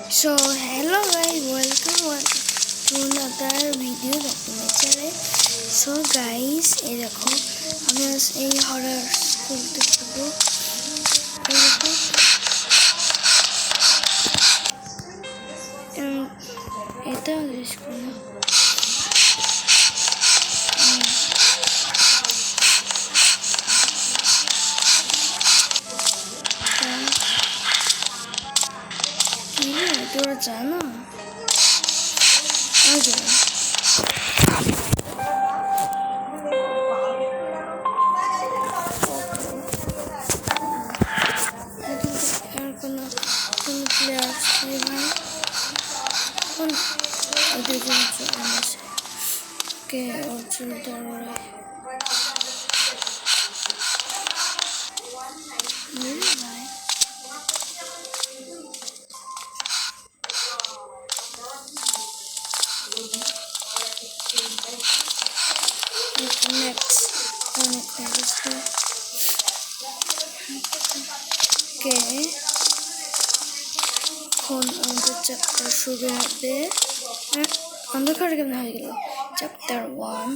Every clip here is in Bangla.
So hello guys, welcome to another video back to my channel. So guys, এই দেখো আমি আজ এই হরর স্কুলতে যাবো। এই দেখো এটা স্কুল তোরা জানো কোনো প্লেয়ার কে অর্জুন দৌড়ে next কে এখন আমাদের চ্যাপ্টার শুরু হবে। অন্ধকার কেমন হয়ে গেল চ্যাপ্টার 1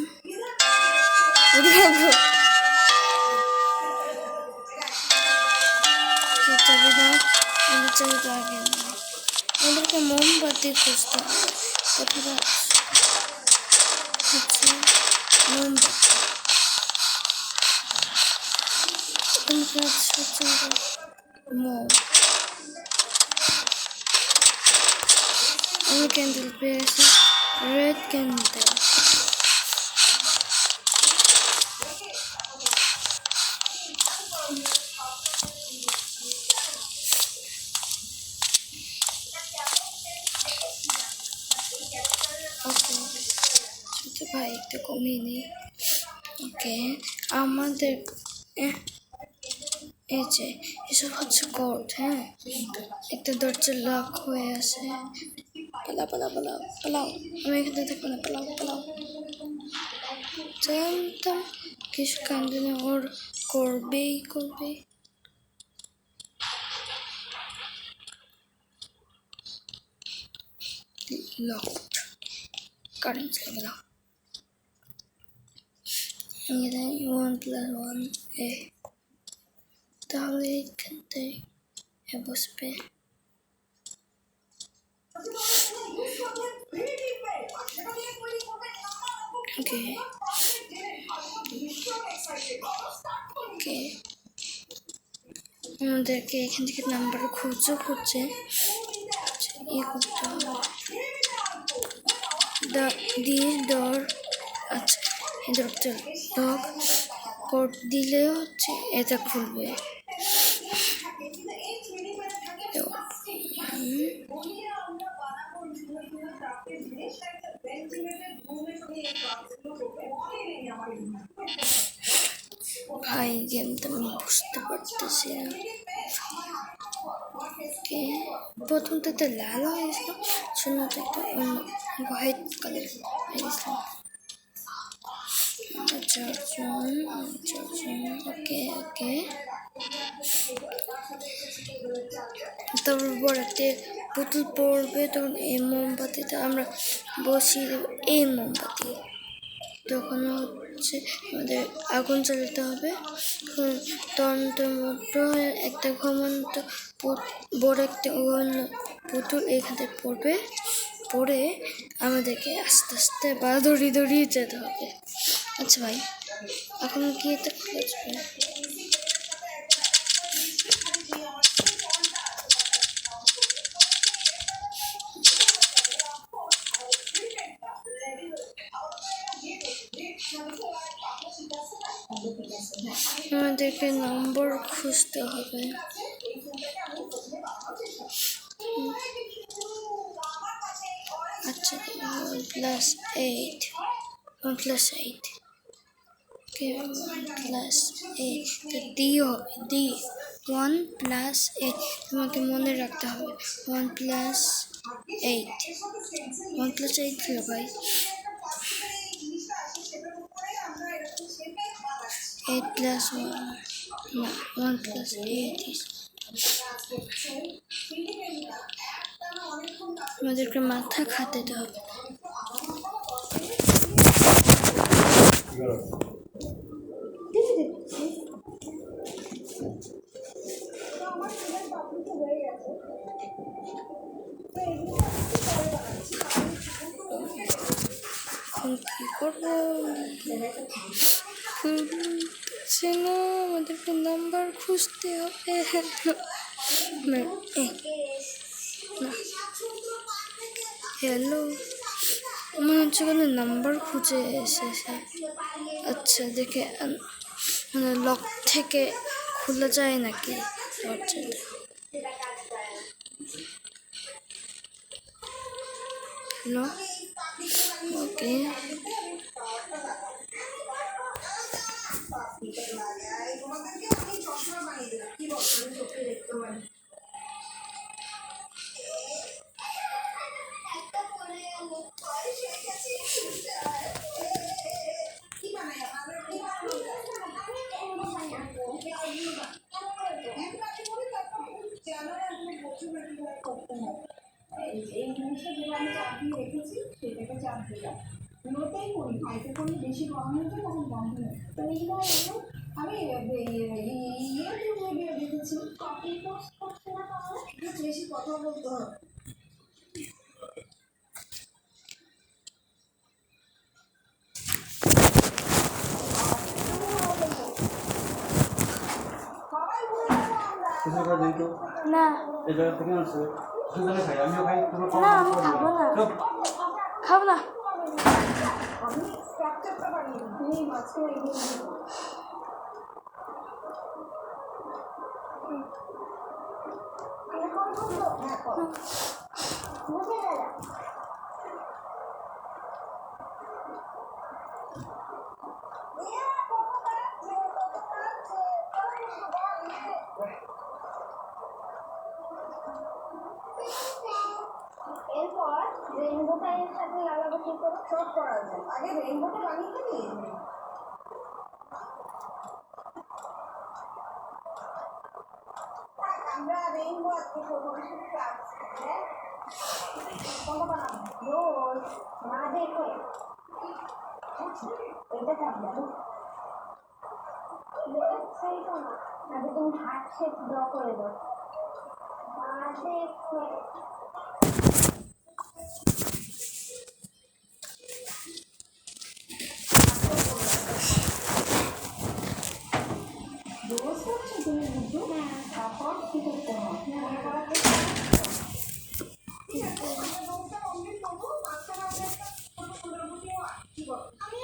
আমাদেরকে মোমবাতি খুঁজতে হবে। কোথায় হচ্ছে মোমবাতি মোম আমি ক্যান্ডেল পেয়েছি রেড ক্যান্ডেল ওকে ছোটো ভাই একটু কমিয়ে নিই। ওকে আমাদের এই যে এসব হচ্ছে কোড। হ্যাঁ, একটা দরজা লক হয়ে আছে। পালাও পালাও পালাও পালাও, আমি এখানে দেখবো না, পালাও পালাও। জানতাম কিছু কান্দনে ওর করবেই করবে। লকড কারেন্ট চলে গেল। 1+1 তাহলে এখানতে বসবে। ওকে ওকে আমাদেরকে এখান থেকে নাম্বার খুঁজছে ইয়ে করতে হবে। ডোর আচ্ছা ডক্টর লক কোড দিলে হচ্ছে এটা খুলবে। ভাই গেমটা আমি বুঝতে পারতেছি না। প্রথমটা তো লাল হয়ে গেছিল, শূন্যটা একটা অন্য হোয়াইট কালার হয়ে গেছিল। চারজন ওকে ওকে তারপর বড় একটা পুতুল পড়বে, তখন এই মোমবাতিটা আমরা বসিয়ে দেবো। এই মোমবাতি তখন হচ্ছে আমাদের আগুন জ্বালাতে হবে। তন্ত্র মন্ত্র একটা ঘুমন্ত বড় একটা পুতুল এখানে পড়বে, পড়ে আমাদেরকে আস্তে আস্তে বা দড়িয়ে যেতে হবে। আচ্ছা ভাই এখন কি এটা খুঁজবে? আমাদেরকে নম্বর খুঁজতে হবে। আচ্ছা 1+8 1+8 ওকে 1+8 ডি হবে। ডি 1+8 তোমাকে মনে রাখতে হবে। 1+8 1+8 ছিল ভাই। 8+1 না 1+8 is আমাদেরকে মাথা খাটাতে হবে। এখন কি করবো? খুঁজছে না, আমাদেরকে নাম্বার খুঁজতে হবে। হ্যালো, মনে হচ্ছে কোনো নাম্বার খুঁজে এসেছে। আচ্ছা দেখে, মানে লক থেকে খোলা যায় নাকি দরজাটা? হ্যালো, ওকে। এই জিনিসটা যেটা আমি চাপ দিয়ে রেখেছি সেটাকে চাপ দিলাম, লোতেই করি, হাইতে করলে বেশি গরম হয়েছে তখন বন্ধ হয়। তো এইবার আমি ইউটিউবে দেখেছি কপি পোস্ট করতে না পারলে বেশি কথা বলতে হবে। না এই জায়গা থেকে আসছে দুজনে খাই, আমিও খাই, পুরো না, আমি খাবো না, খাবো না। আমি স্ট্রাকচারটা বানিয়ে দিই, তুমি মাঝখানে এগিয়ে দিও। হ্যাঁ করো, বুঝে গেল। এরপর রেইনবোটা এর সাথে লাগাবো কি করে? সব করা যায়, আগে রেইনবোটা বানিয়ে দিবি। আমরা রেইনবো আজকে করবো ক্লাস, হ্যাঁ কোনটা বানাবো? রোজ না দেখে এটা থাকবে সেই তো না, আগে তুমি হার্ট শেপ ড্র করে দাও। না দেখে রোজ করছো তুমি বুঝো? হ্যাঁ, তারপর কি করতে হয় মনে করার চেষ্টা করো। ঠিক আছে, রোজটা কমপ্লিট করবো, মাঝখানে আমরা একটা ছোট ফুলগুলো কি করবো? আমি